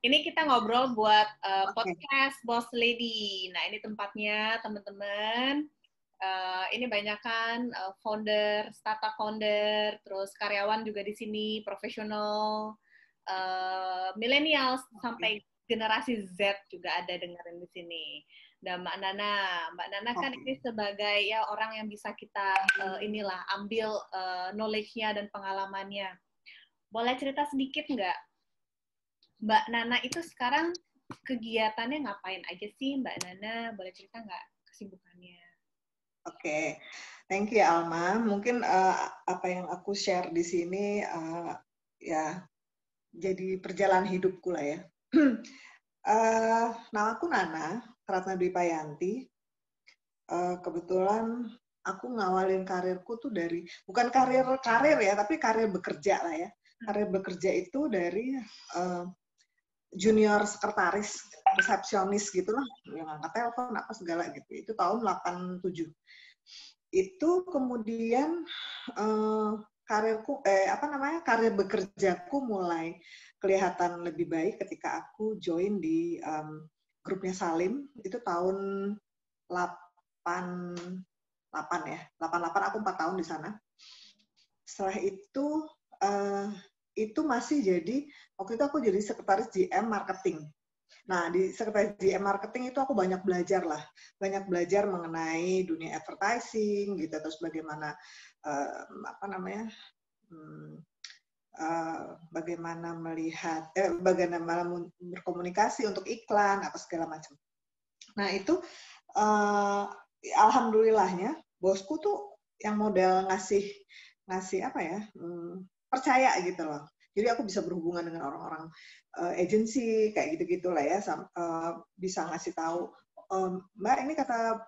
Ini kita ngobrol buat Oke. podcast Boss Lady. Nah, ini tempatnya teman-teman. Ini banyak kan founder, startup founder, terus karyawan juga di sini, profesional, millennials sampai generasi Z juga ada dengerin di sini. Dan Mbak Nana kan ini sebagai ya orang yang bisa kita inilah ambil knowledge-nya dan pengalamannya. Boleh cerita sedikit nggak? Mbak Nana itu sekarang kegiatannya ngapain aja sih Mbak Nana? Boleh cerita nggak kesibukannya? Oke, thank you Alma. Mungkin apa yang aku share di sini ya jadi perjalanan hidupku lah ya. Nama aku Nana Ratna Dwi Payanti. Kebetulan aku ngawalin karirku tuh dari bukan karir ya, tapi karir bekerja lah ya. Karir bekerja itu dari junior sekretaris, resepsionis gitu lah, yang angkat telepon apa segala gitu. Itu tahun 87. Itu kemudian karir bekerjaku mulai kelihatan lebih baik ketika aku join di grupnya Salim. Itu tahun 88 ya. 88 aku 4 tahun di sana. Setelah itu masih jadi, waktu itu aku jadi sekretaris GM marketing. Nah, di sekretaris GM marketing itu aku banyak belajar lah. Banyak belajar mengenai dunia advertising gitu, terus bagaimana bagaimana melihat bagaimana berkomunikasi untuk iklan apa segala macam. Nah, itu alhamdulillahnya bosku tuh yang model ngasih apa ya, percaya gitu loh. Jadi aku bisa berhubungan dengan orang-orang agensi kayak gitu-gitu lah ya, bisa ngasih tahu, Mbak ini kata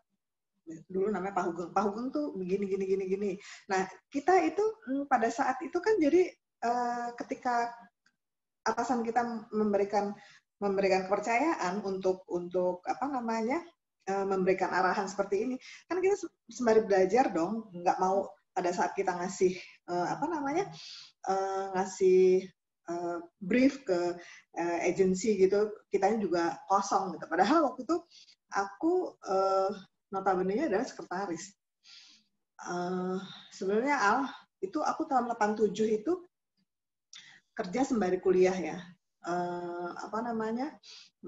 dulu namanya Pak Hugeng tuh begini. Nah, kita itu pada saat itu kan jadi ketika atasan kita memberikan kepercayaan untuk memberikan arahan seperti ini, kan kita sembari belajar dong, nggak mau pada saat kita ngasih ngasih brief ke agensi gitu, kitanya juga kosong gitu. Padahal waktu itu aku notabene-nya adalah sekretaris. Sebenarnya itu aku tahun 87 itu kerja sembari kuliah ya.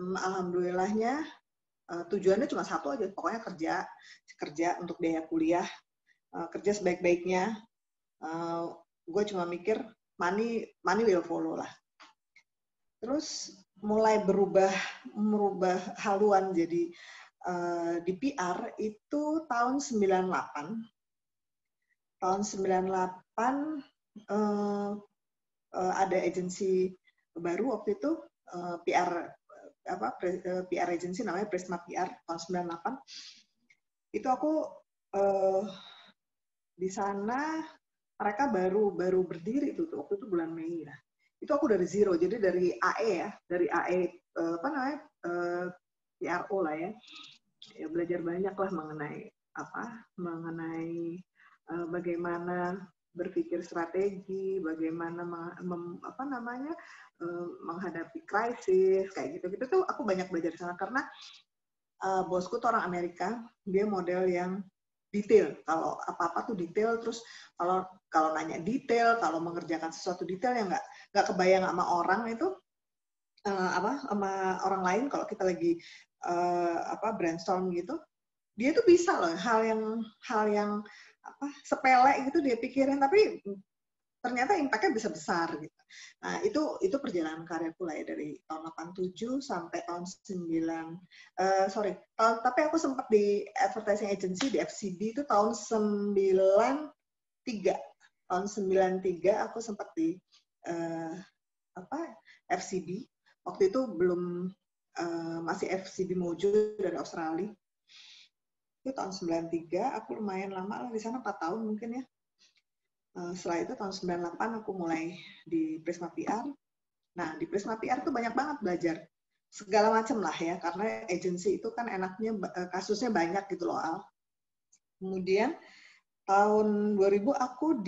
Alhamdulillahnya tujuannya cuma satu aja, pokoknya kerja untuk biaya kuliah, kerja sebaik-baiknya. Gue cuma mikir money will follow lah. Terus mulai merubah haluan jadi di PR itu tahun 98. Tahun 98 ada agensi baru waktu itu, PR agency namanya Prisma PR tahun 98. Itu aku di sana, mereka baru berdiri itu waktu itu bulan Mei lah. Itu aku dari zero, jadi dari AE ya, dari AE PRO lah ya. Ya belajar banyak lah mengenai bagaimana berpikir strategi, bagaimana menghadapi krisis kayak gitu tuh aku banyak belajar di sana karena bosku tuh orang Amerika, dia model yang detail. Kalau apa-apa tuh detail, terus kalau nanya detail, kalau mengerjakan sesuatu detail yang nggak kebayang sama orang itu sama orang lain kalau kita lagi brainstorm gitu, dia tuh bisa loh hal yang sepele gitu dia pikirin tapi ternyata impact-nya bisa besar gitu. Nah, itu perjalanan karirku lah ya dari tahun 87 sampai tahun 9 tapi aku sempat di advertising agency di FCB itu tahun 93. Tahun 93 aku sempat di FCB. Waktu itu belum masih FCB Mojo dari Australia. Itu tahun 93, aku lumayan lama lah di sana, 4 tahun mungkin ya. Setelah itu tahun 98 aku mulai di Prisma PR. Nah, di Prisma PR tuh banyak banget belajar. Segala macam lah ya, karena agensi itu kan enaknya kasusnya banyak gitu loh, Al. Kemudian tahun 2000 aku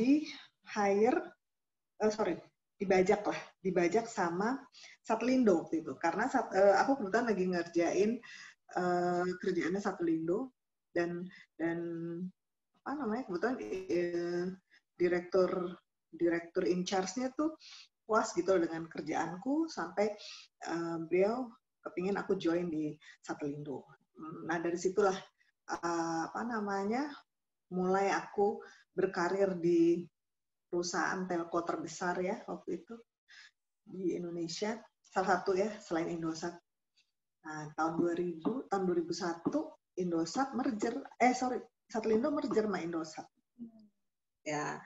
dibajak sama Satlindo waktu itu. Karena aku kebetulan lagi ngerjain kerjaannya Satlindo dan apa namanya kebetulan direktur in charge-nya tuh puas gitu dengan kerjaanku sampai beliau kepingin aku join di Satlindo. Nah dari situlah apa namanya mulai aku berkarir di perusahaan telco terbesar ya waktu itu di Indonesia, salah satu ya selain Indosat. Nah, tahun 2001 Indosat Satlindo merger sama Indosat. Ya,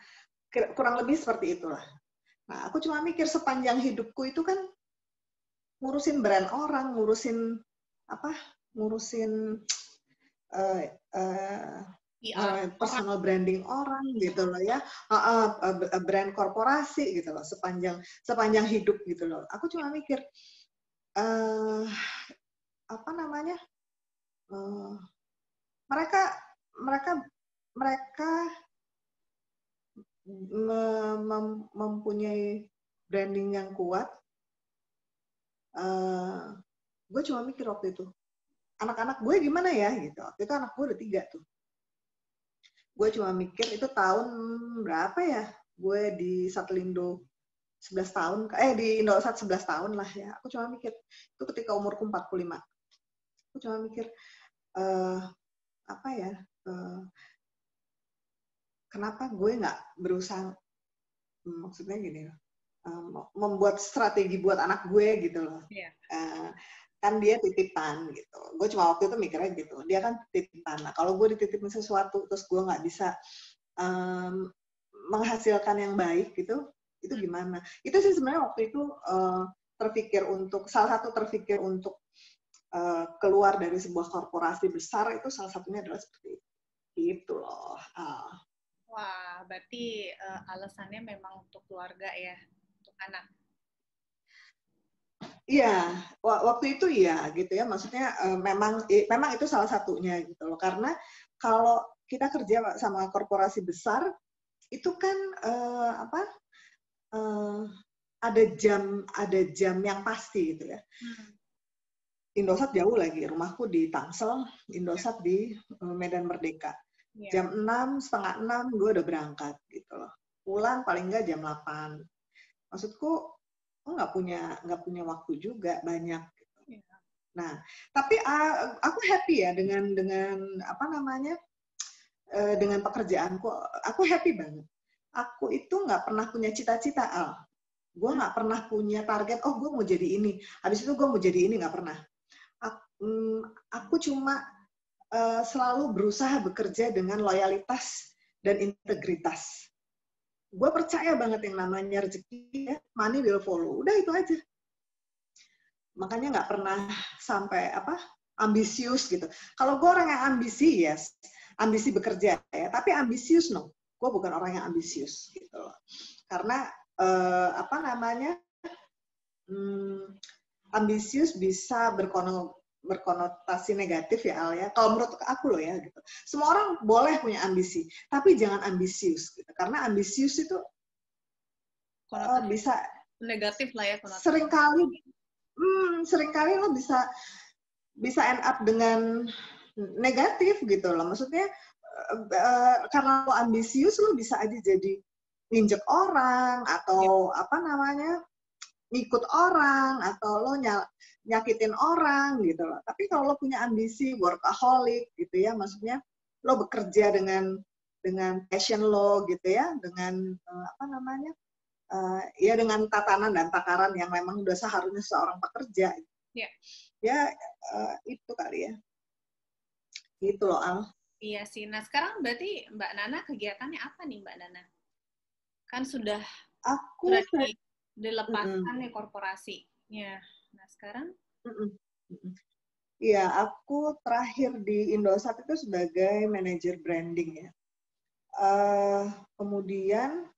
kurang lebih seperti itulah. Nah, aku cuma mikir sepanjang hidupku itu kan ngurusin brand orang, ngurusin personal branding orang gitu loh ya, brand korporasi gitu loh sepanjang hidup gitu loh. Aku cuma mikir apa namanya mereka mempunyai branding yang kuat. Gue cuma mikir waktu itu anak-anak gue gimana ya gitu. Waktu itu anak gue udah 3 tuh. Gue cuma mikir itu tahun berapa ya? Gue di Satlindo 11 tahun, di Indosat 11 tahun lah ya. Aku cuma mikir, itu ketika umurku 45. Aku cuma mikir, kenapa gue nggak berusaha, maksudnya gini, membuat strategi buat anak gue gitu loh. Yeah. Kan dia titipan gitu. Gue cuma waktu itu mikirnya gitu. Dia kan titipan. Nah, kalau gue dititipin sesuatu terus gue nggak bisa menghasilkan yang baik gitu, itu gimana? Itu sih sebenarnya waktu itu salah satu terpikir untuk keluar dari sebuah korporasi besar itu salah satunya adalah seperti itu loh. Wah, berarti alasannya memang untuk keluarga ya, untuk anak. Iya, waktu itu iya gitu ya. Maksudnya memang itu salah satunya gitu loh. Karena kalau kita kerja sama korporasi besar itu kan ada jam yang pasti gitu ya. Indosat jauh lagi, rumahku di Tangsel, Indosat di Medan Merdeka. Yeah. Jam 6, setengah 6 gue udah berangkat gitu loh. Pulang paling nggak jam 8. Maksudku nggak punya waktu juga banyak. Gitu. Yeah. Nah, tapi aku happy ya dengan dengan pekerjaanku. Aku happy banget. Aku itu nggak pernah punya cita-cita, Al. Gue nggak pernah punya target, oh gue mau jadi ini. Habis itu gue mau jadi ini, nggak pernah. Aku cuma selalu berusaha bekerja dengan loyalitas dan integritas. Gue percaya banget yang namanya rezeki, ya, money will follow. Udah itu aja. Makanya nggak pernah sampai ambisius gitu. Kalau gue orang yang ambisi, yes, ambisi bekerja ya. Tapi ambisius no, gue bukan orang yang ambisius gitu loh. Karena ambisius bisa berkonotasi negatif ya Al ya. Kalau menurut aku loh ya gitu. Semua orang boleh punya ambisi, tapi jangan ambisius gitu. Karena ambisius itu bisa negatif lah ya. Seringkali lo bisa end up dengan negatif gitu loh. Maksudnya karena lo ambisius lo bisa aja jadi nginjek orang atau ngikut orang atau lo nyakitin orang gitu loh. Tapi kalau lo punya ambisi workaholic gitu ya, maksudnya lo bekerja dengan passion lo gitu ya, dengan ya dengan tatanan dan takaran yang memang udah seharusnya seorang pekerja. Yeah. Ya itu kali ya. Gitu loh Al. Iya sih. Nah sekarang berarti Mbak Nana kegiatannya apa nih Mbak Nana? Kan sudah dilepaskan nih korporasinya. Nah sekarang? Iya, aku terakhir di Indosat itu sebagai manajer branding ya. Kemudian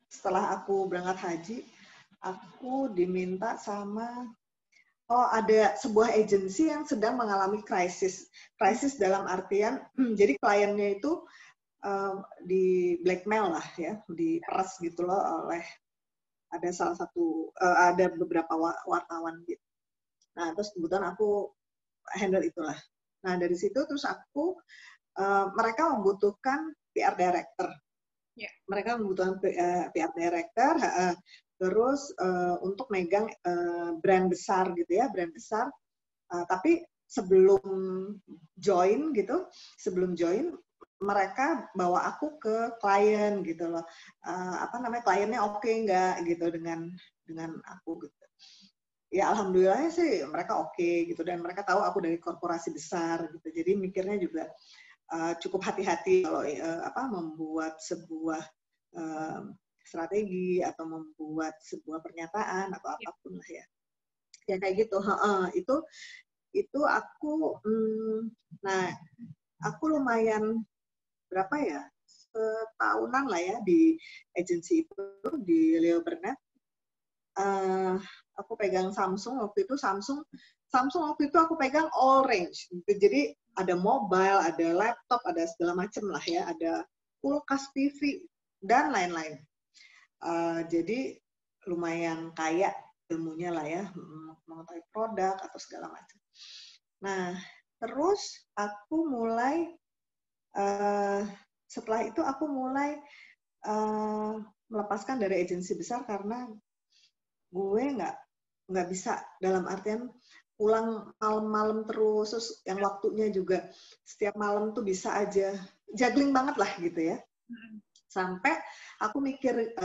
setelah aku berangkat haji, aku diminta sama ada sebuah agensi yang sedang mengalami krisis dalam artian jadi kliennya itu di blackmail lah ya, diperas gitu loh oleh ada salah satu ada beberapa wartawan gitu. Nah terus kebetulan aku handle itulah. Nah dari situ terus aku mereka membutuhkan PR director. Yeah. Mereka membutuhkan PR director, terus untuk megang brand besar gitu ya, brand besar. Tapi sebelum join mereka bawa aku ke klien gitu loh. Kliennya oke nggak gitu dengan aku gitu. Ya alhamdulillah sih mereka oke gitu, dan mereka tahu aku dari korporasi besar gitu. Jadi mikirnya juga cukup hati-hati kalau membuat sebuah strategi atau membuat sebuah pernyataan atau apapun lah ya. Ya kayak gitu. Itu aku nah aku lumayan berapa ya, setahunan lah ya di agensi itu, di Leo Burnett. Aku pegang Samsung waktu itu. Samsung waktu itu aku pegang all range. Jadi ada mobile, ada laptop, ada segala macam lah ya, ada kulkas, TV dan lain-lain. Jadi lumayan kaya ilmunya lah ya, mengetahui produk atau segala macam. Nah, terus aku mulai setelah itu aku mulai melepaskan dari agensi besar karena gue nggak bisa, dalam artian pulang malam-malam terus yang waktunya juga setiap malam tuh bisa aja juggling banget lah gitu ya. Sampai aku mikir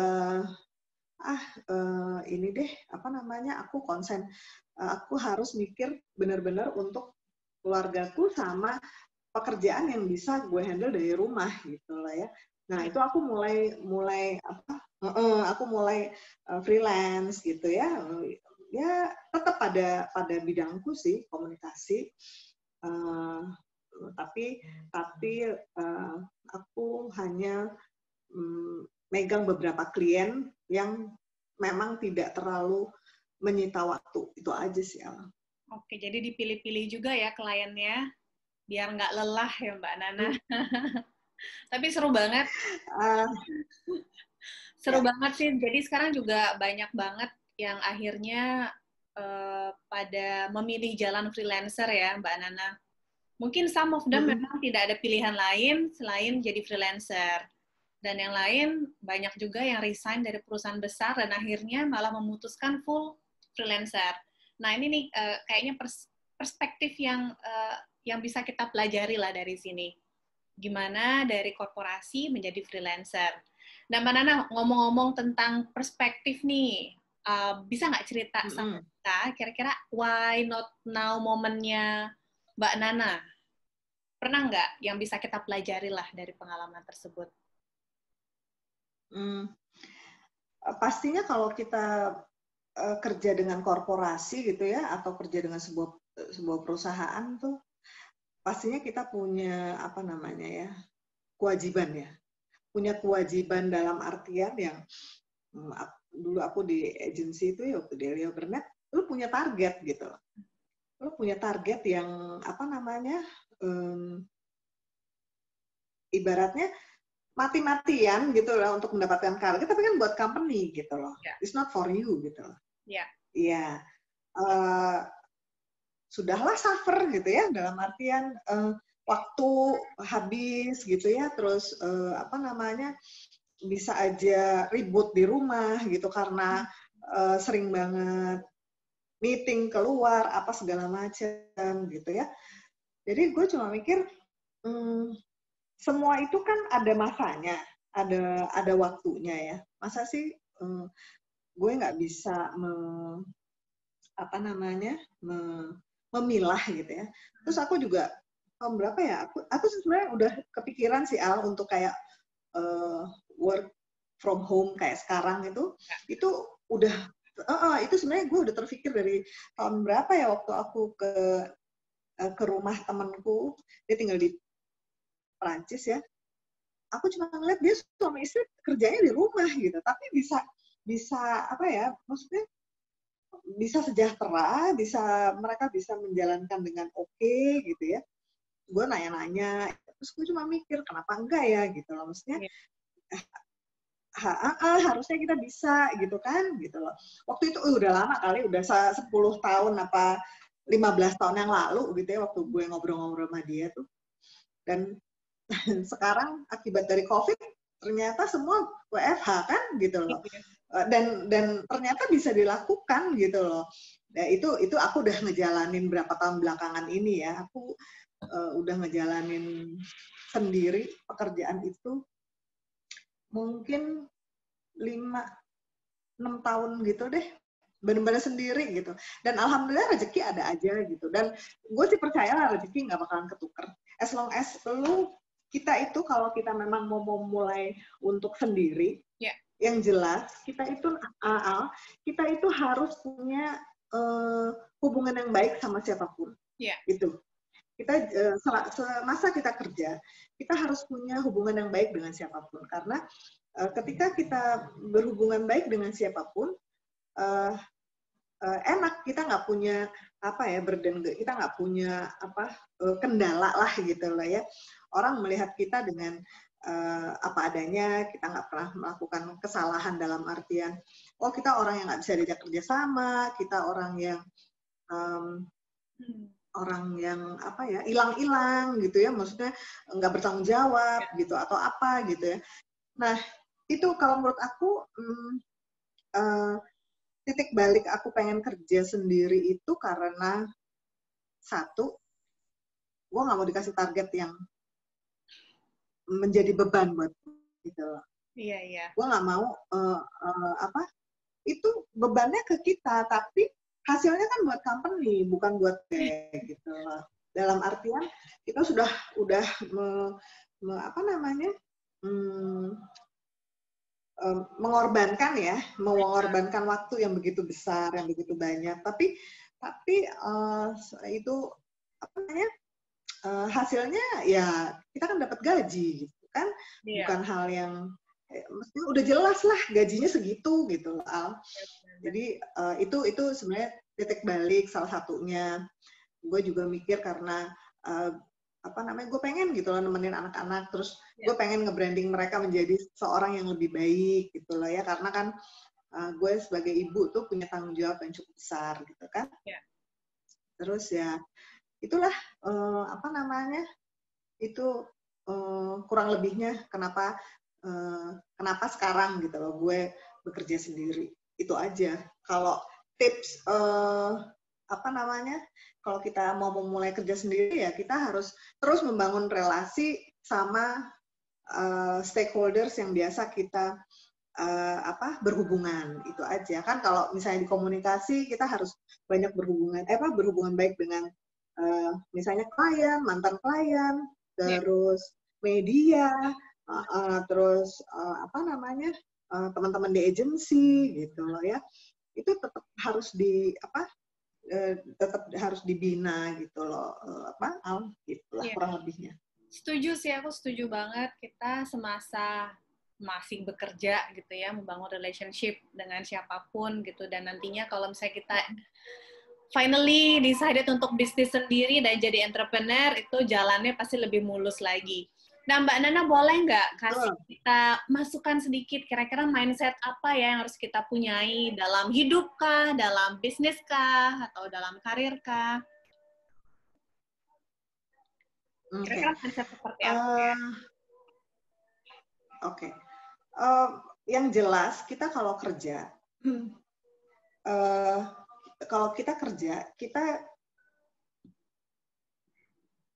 ini deh aku konsen, aku harus mikir benar-benar untuk keluargaku sama pekerjaan yang bisa gue handle dari rumah gitu lah ya. Nah itu aku mulai freelance gitu ya. Ya tetap pada bidangku sih, komunikasi. Tapi aku hanya megang beberapa klien yang memang tidak terlalu menyita waktu. Itu aja sih, Al. Oke, jadi dipilih-pilih juga ya kliennya, biar nggak lelah ya Mbak Nana. Tapi seru banget. Seru banget sih. Jadi sekarang juga banyak banget yang akhirnya pada memilih jalan freelancer ya Mbak Nana. Mungkin some of them memang tidak ada pilihan lain selain jadi freelancer. Dan yang lain banyak juga yang resign dari perusahaan besar dan akhirnya malah memutuskan full freelancer. Nah ini nih kayaknya perspektif yang bisa kita pelajari lah dari sini. Gimana dari korporasi menjadi freelancer. Nah Mbak Nana, ngomong-ngomong tentang perspektif nih, bisa nggak cerita sama kita kira-kira why not now momennya Mbak Nana? Pernah nggak yang bisa kita pelajari lah dari pengalaman tersebut? Pastinya kalau kita kerja dengan korporasi gitu ya, atau kerja dengan sebuah perusahaan tuh, pastinya kita punya kewajiban ya. Punya kewajiban dalam artian yang dulu aku di agensi itu ya, waktu di Leo Burnett, lu punya target gitu. Lu punya target yang ibaratnya mati-matian gitu lah untuk mendapatkan target, tapi kan buat company gitu loh. Yeah. It's not for you gitu loh. Iya. Yeah. Yeah. Sudahlah suffer gitu ya, dalam artian waktu habis gitu ya, terus bisa aja ribut di rumah gitu karena sering banget meeting keluar apa segala macam gitu ya. Jadi gue cuma mikir semua itu kan ada masanya, ada waktunya ya. Masa sih gue nggak bisa memilah gitu ya. Terus aku juga tahun berapa ya? Aku sebenarnya udah kepikiran sih Al untuk kayak work from home kayak sekarang itu udah itu sebenarnya gue udah terpikir dari tahun berapa ya, waktu aku ke rumah temanku, dia tinggal di Prancis ya. Aku cuma ngeliat dia suami istri kerjanya di rumah gitu, tapi bisa maksudnya bisa sejahtera, mereka bisa menjalankan dengan oke gitu ya. Gue nanya-nanya, Terus gue cuma mikir kenapa enggak ya gitu loh, maksudnya harusnya kita bisa gitu kan gitu loh. Waktu itu udah lama kali, udah 10 tahun apa 15 tahun yang lalu gitu ya, waktu gue ngobrol-ngobrol sama dia tuh. Dan sekarang akibat dari COVID ternyata semua WFH kan gitu loh. Dan ternyata bisa dilakukan gitu loh. Nah, itu aku udah ngejalanin berapa tahun belakangan ini ya. Aku udah ngejalanin sendiri pekerjaan itu mungkin 5-6 tahun gitu deh, benar-benar sendiri gitu. Dan alhamdulillah rezeki ada aja gitu. Dan gue sih percaya lah rezeki nggak bakalan ketuker. As long as kita itu kalau kita memang mau mulai untuk sendiri, yang jelas kita itu harus punya hubungan yang baik sama siapapun. Gitu. Kita semasa kita kerja, kita harus punya hubungan yang baik dengan siapapun, karena ketika kita berhubungan baik dengan siapapun, enak, kita nggak punya burden, kita nggak punya kendala lah gitu lah ya. Orang melihat kita dengan apa adanya, kita nggak pernah melakukan kesalahan dalam artian oh kita orang yang nggak bisa diajak kerja sama, kita orang yang hilang-hilang gitu ya, maksudnya nggak bertanggung jawab gitu atau apa gitu ya. Nah itu kalau menurut aku titik balik aku pengen kerja sendiri itu karena satu, gue nggak mau dikasih target yang menjadi beban buat gitu loh. Iya. Gue nggak mau itu bebannya ke kita, tapi hasilnya kan buat company, bukan buat kayak gitu loh. Dalam artian kita udah mengorbankan waktu yang begitu besar, yang begitu banyak. Tapi itu hasilnya ya kita kan dapat gaji gitu kan, bukan hal yang maksudnya udah jelas lah gajinya segitu gitu Al. Jadi itu sebenarnya titik balik salah satunya. Gue juga mikir karena gue pengen gitu loh nemenin anak-anak, terus gue pengen nge-branding mereka menjadi seorang yang lebih baik gitu loh ya, karena kan gue sebagai ibu tuh punya tanggung jawab yang cukup besar gitu kan. Terus ya itulah itu kurang lebihnya kenapa sekarang gitu loh gue bekerja sendiri, itu aja. Kalau tips kalau kita mau memulai kerja sendiri ya kita harus terus membangun relasi sama stakeholders yang biasa kita berhubungan, itu aja kan. Kalau misalnya di komunikasi kita harus banyak berhubungan baik dengan misalnya klien, mantan klien, terus media, terus teman-teman di agensi gitu loh ya. Itu tetap harus dibina gitu loh, gitulah kurang lebihnya. Setuju sih, aku setuju banget. Kita semasa masih bekerja gitu ya, membangun relationship dengan siapapun gitu, dan nantinya kalau misalnya kita finally decided untuk bisnis sendiri dan jadi entrepreneur, itu jalannya pasti lebih mulus lagi. Nah, Mbak Nana boleh nggak kasih kita masukan sedikit, kira-kira mindset apa ya yang harus kita punyai dalam hidup kah, dalam bisnis kah, atau dalam karir kah? Kira-kira mindset seperti apa? Oke. Yang jelas kita kalau kerja, kita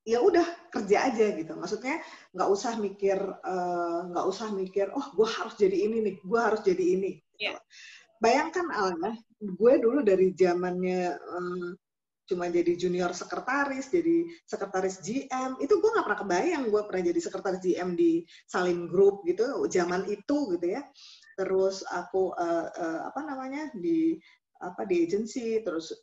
ya udah kerja aja gitu. Maksudnya nggak usah mikir, oh gue harus jadi ini nih, gue harus jadi ini. Gitu. Bayangkan Alna, gue dulu dari zamannya cuma jadi junior sekretaris, jadi sekretaris GM, itu gue nggak pernah kebayang gue pernah jadi sekretaris GM di Salim Group gitu, zaman itu gitu ya. Terus aku di agency, terus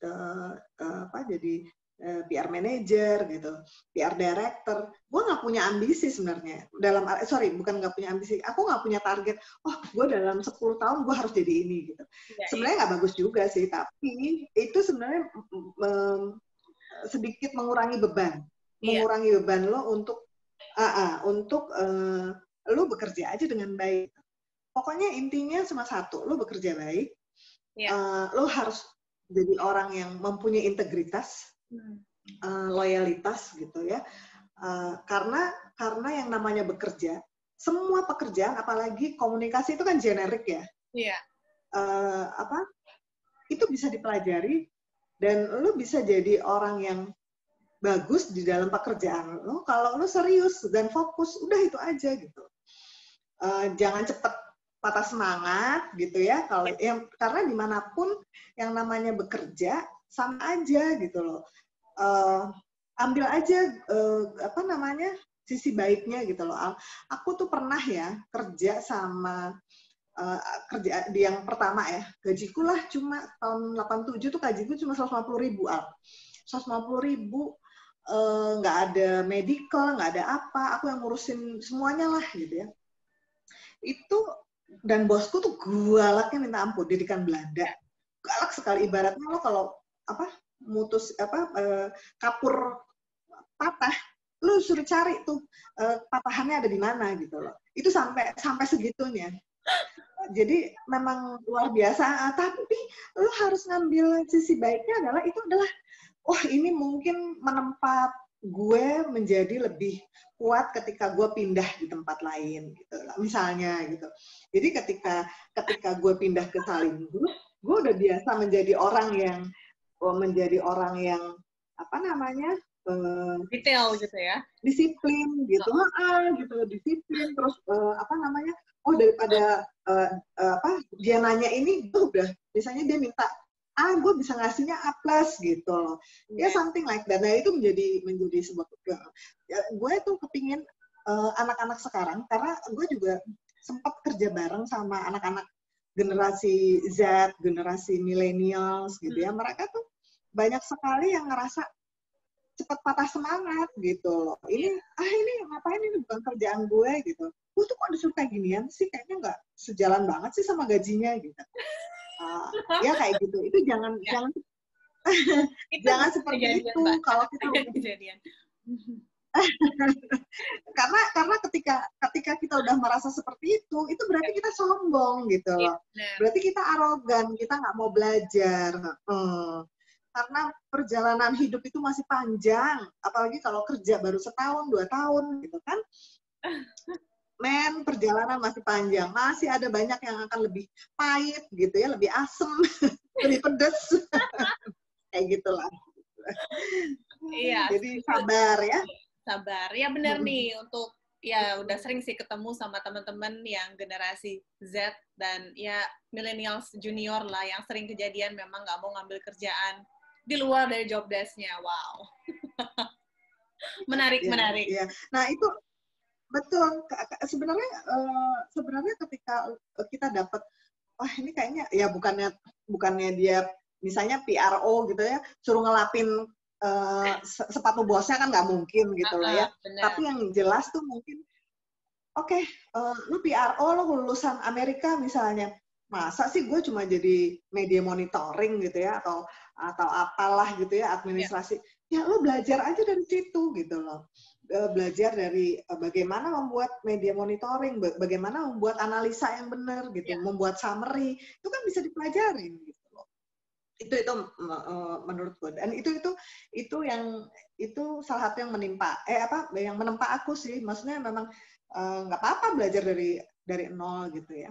jadi PR manager gitu, PR director. Gue nggak punya ambisi sebenarnya. Bukan nggak punya ambisi. Aku nggak punya target. Oh, gue dalam 10 tahun gue harus jadi ini gitu. Sebenarnya nggak bagus juga sih, tapi itu sebenarnya sedikit mengurangi beban. Mengurangi beban lo untuk Untuk lu bekerja aja dengan baik. Pokoknya intinya cuma satu, lu bekerja baik, lu harus jadi orang yang mempunyai integritas, loyalitas gitu ya. Karena yang namanya bekerja, semua pekerjaan, apalagi komunikasi itu kan generik ya. Iya. Itu bisa dipelajari dan lu bisa jadi orang yang bagus di dalam pekerjaan lo kalau lo serius dan fokus, udah itu aja gitu. Jangan cepet patah semangat gitu ya, kalau karena dimanapun yang namanya bekerja sama aja gitu loh. Ambil aja sisi baiknya gitu loh. Aku tuh pernah ya kerja sama kerja di yang pertama ya, gajiku lah cuma tahun 87 tuh gajiku cuma 150.000 Al. 150.000, nggak ada medical, nggak ada apa, aku yang ngurusin semuanya lah gitu ya. Itu, dan bosku tuh galaknya minta ampun, didikan Belanda, galak sekali. Ibaratnya lo kalau kapur patah, lu suruh cari tuh patahannya ada di mana gitu loh. Itu sampai segitunya. Jadi memang luar biasa, tapi lu harus ngambil sisi baiknya adalah itu adalah ini mungkin menempa gue menjadi lebih kuat ketika gue pindah di tempat lain gitu misalnya gitu. Jadi ketika gue pindah ke Salimbu, gue udah biasa menjadi orang yang detail gitu ya, disiplin gitu, disiplin, terus daripada dia nanya ini, gue udah misalnya dia minta gue bisa ngasihnya A+ gitu loh. Ya something like that. Nah, itu menjadi sebuah gue tuh kepingin anak-anak sekarang, karena gue juga sempat kerja bareng sama anak-anak generasi Z, generasi millennials gitu ya. Mereka tuh banyak sekali yang ngerasa cepat patah semangat gitu loh. Ini ngapain, ini bukan kerjaan gue gitu. Gue tuh kok disuruh kayak ginian sih, kayaknya nggak sejalan banget sih sama gajinya gitu. Ya kayak gitu. Itu jangan jangan seperti itu. Kalau kita kejadian. karena ketika kita udah merasa seperti itu berarti kita sombong gitu loh. Berarti kita arogan, kita nggak mau belajar. Karena perjalanan hidup itu masih panjang, apalagi kalau kerja baru setahun 2 tahun gitu kan. Perjalanan masih panjang, masih ada banyak yang akan lebih pahit gitu ya, lebih asem, lebih pedes. Kayak gitulah. Iya. Jadi sabar ya. Sabar. Ya benar nih, untuk ya udah sering sih ketemu sama teman-teman yang generasi Z dan ya millennials junior lah, yang sering kejadian memang nggak mau ngambil kerjaan di luar dari job desk-nya. Wow. Menarik. Iya. Nah, itu betul. Sebenarnya ketika kita dapat, ini kayaknya ya bukannya dia misalnya PRO gitu ya, suruh ngelapin sepatu bosnya kan nggak mungkin gitu lah ya. Benar. Tapi yang jelas tuh mungkin, lu PRO, lu lulusan Amerika misalnya, masa sih gue cuma jadi media monitoring gitu ya, atau apalah gitu ya, administrasi. Ya lu belajar aja dari situ gitu loh. Belajar dari bagaimana membuat media monitoring, bagaimana membuat analisa yang benar gitu, membuat summary, itu kan bisa dipelajarin gitu loh. Itu menurutku, dan itu salah satu yang menempa aku sih. Maksudnya memang nggak apa-apa belajar dari nol gitu ya.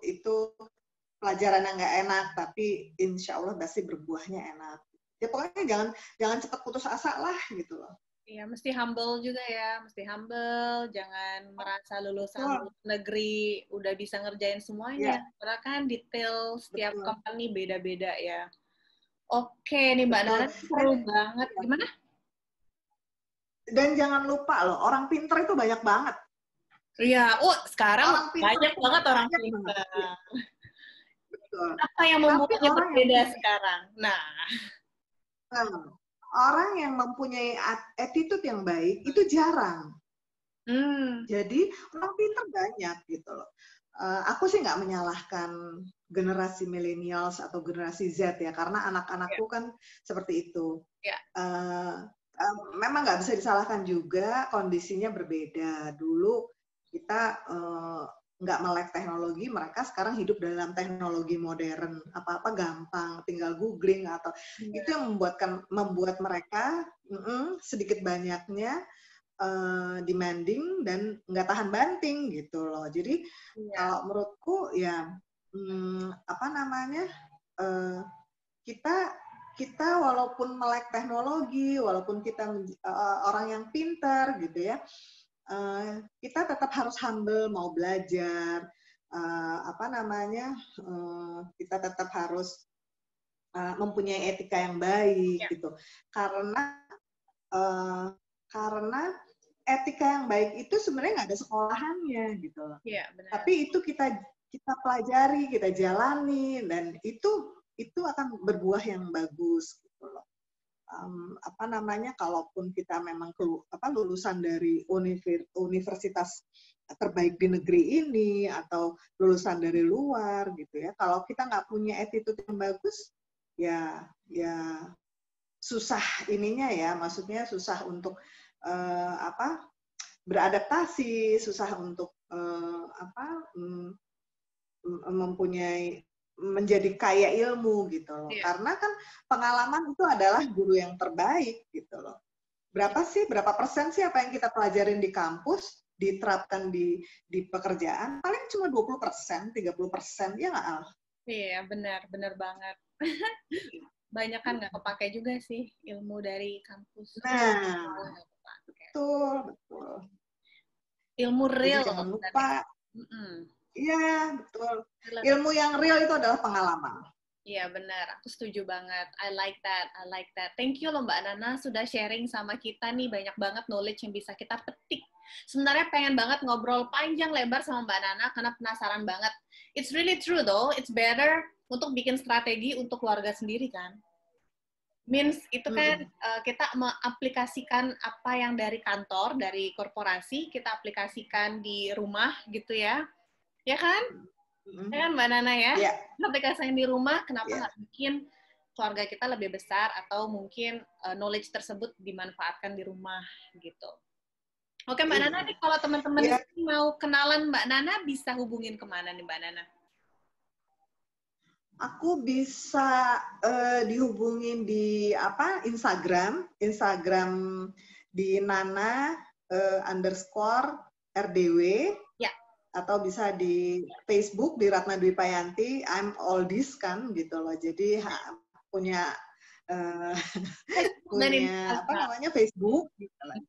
Itu pelajaran yang nggak enak, tapi insya Allah pasti berbuahnya enak. Ya pokoknya jangan cepat putus asa lah gitu loh. Iya, mesti humble juga ya, jangan merasa lulusan negeri udah bisa ngerjain semuanya, karena kan detail setiap company beda-beda ya. Oke nih Mbak Nana, seru banget. Gimana? Dan jangan lupa loh, orang pinter itu banyak banget. Iya, sekarang banyak banget orang pinter. Betul. Apa yang membuatnya berbeda sekarang? Orang yang mempunyai attitude yang baik itu jarang. Jadi orang pintar banyak gitu loh. Aku sih nggak menyalahkan generasi millennials atau generasi Z ya, karena anak-anakku kan seperti itu. Memang nggak bisa disalahkan juga, kondisinya berbeda. Dulu kita nggak melek teknologi, mereka sekarang hidup dalam teknologi modern. Apa-apa gampang, tinggal googling atau itu yang membuat mereka sedikit banyaknya demanding dan nggak tahan banting gitu loh. Jadi kalau menurutku ya apa namanya kita kita walaupun melek teknologi, walaupun kita orang yang pintar gitu ya, kita tetap harus humble mau belajar. Apa namanya? Kita tetap harus mempunyai etika yang baik gitu. Karena etika yang baik itu sebenarnya nggak ada sekolahannya gitu loh. Tapi itu kita pelajari, kita jalani, dan itu akan berbuah yang bagus gitu loh. Apa namanya, kalaupun kita memang lulusan dari universitas terbaik di negeri ini atau lulusan dari luar gitu ya, kalau kita nggak punya attitude yang bagus, ya susah ininya ya, maksudnya susah untuk beradaptasi, susah untuk menjadi kaya ilmu gitu loh. Karena kan pengalaman itu adalah guru yang terbaik gitu loh. Berapa persen sih apa yang kita pelajarin di kampus diterapkan di pekerjaan? Paling cuma 20%, 30%, ya nggak, Al? Iya, benar banget. Banyak kan nggak kepake juga sih ilmu dari kampus. Nah, betul. Ilmu real. Jadi jangan lupa. Iya, betul. Ilmu yang real itu adalah pengalaman. Iya, benar. Aku setuju banget. I like that. Thank you loh Mbak Nana sudah sharing sama kita nih. Banyak banget knowledge yang bisa kita petik. Sebenarnya pengen banget ngobrol panjang lebar sama Mbak Nana karena penasaran banget. It's really true though. It's better untuk bikin strategi untuk keluarga sendiri kan. Means itu kan kita mengaplikasikan apa yang dari kantor, dari korporasi, kita aplikasikan di rumah gitu ya. Ya kan? Ya kan Mbak Nana ya? Aplikasikan di rumah, kenapa nggak bikin keluarga kita lebih besar atau mungkin knowledge tersebut dimanfaatkan di rumah gitu. Oke Mbak Nana, nih kalau teman-teman mau kenalan Mbak Nana, bisa hubungin kemana nih Mbak Nana? Aku bisa dihubungin di Instagram di Nana _RDW, atau bisa di Facebook di Ratna Dwi Payanti. I'm all this kan gitu loh. Jadi punya Facebook gitu lah.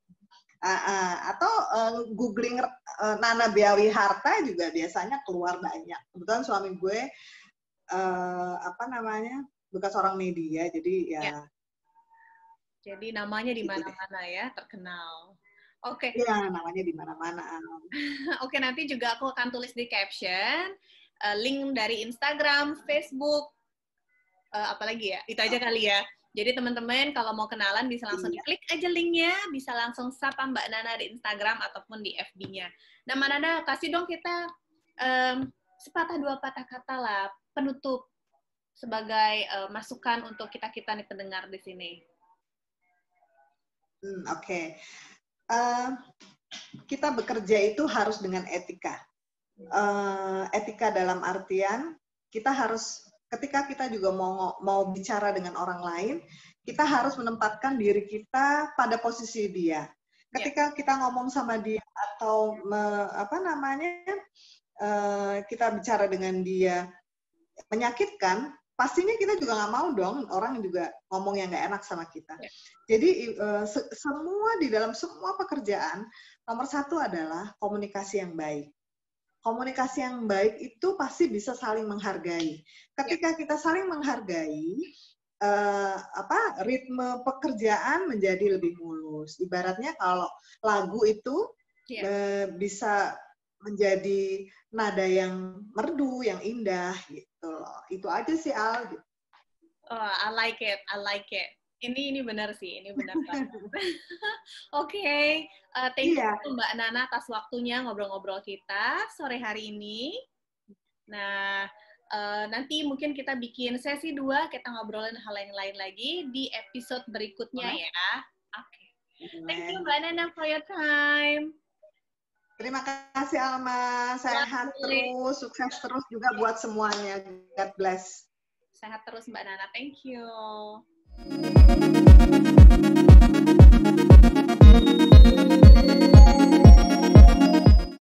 Atau googling Nana Biawi Harta juga biasanya keluar banyak. Kebetulan suami gue bekas orang media, jadi ya. Jadi namanya di mana-mana ya, terkenal. Oke. Iya, namanya di mana-mana. Oke, nanti juga aku akan tulis di caption link dari Instagram, Facebook, apalagi ya, itu aja kali ya. Jadi teman-teman kalau mau kenalan bisa langsung klik aja linknya, bisa langsung sapa Mbak Nana di Instagram ataupun di FB-nya. Nah Mbak Nana, kasih dong kita sepatah dua patah kata lah penutup sebagai masukan untuk kita nih pendengar di sini. Oke. Kita bekerja itu harus dengan etika. Etika dalam artian kita harus, ketika kita juga mau bicara dengan orang lain, kita harus menempatkan diri kita pada posisi dia. Ketika kita ngomong sama dia atau kita bicara dengan dia menyakitkan, pastinya kita juga nggak mau dong orang juga ngomong yang nggak enak sama kita. Jadi semua di dalam semua pekerjaan, nomor satu adalah komunikasi yang baik. Komunikasi yang baik itu pasti bisa saling menghargai. Ketika kita saling menghargai, ritme pekerjaan menjadi lebih mulus. Ibaratnya kalau lagu itu bisa menjadi nada yang merdu, yang indah gitu loh. Itu aja sih Al. Oh, I like it. Ini benar sih, ini benar banget. Oke, thank you Mbak Nana atas waktunya ngobrol-ngobrol kita sore hari ini. Nah, nanti mungkin kita bikin sesi 2, kita ngobrolin hal yang lain lagi di episode berikutnya ya. Oke. Thank you Mbak Nana for your time. Terima kasih Alma, sehat terus, sukses terus juga buat semuanya. God bless. Sehat terus Mbak Nana, thank you.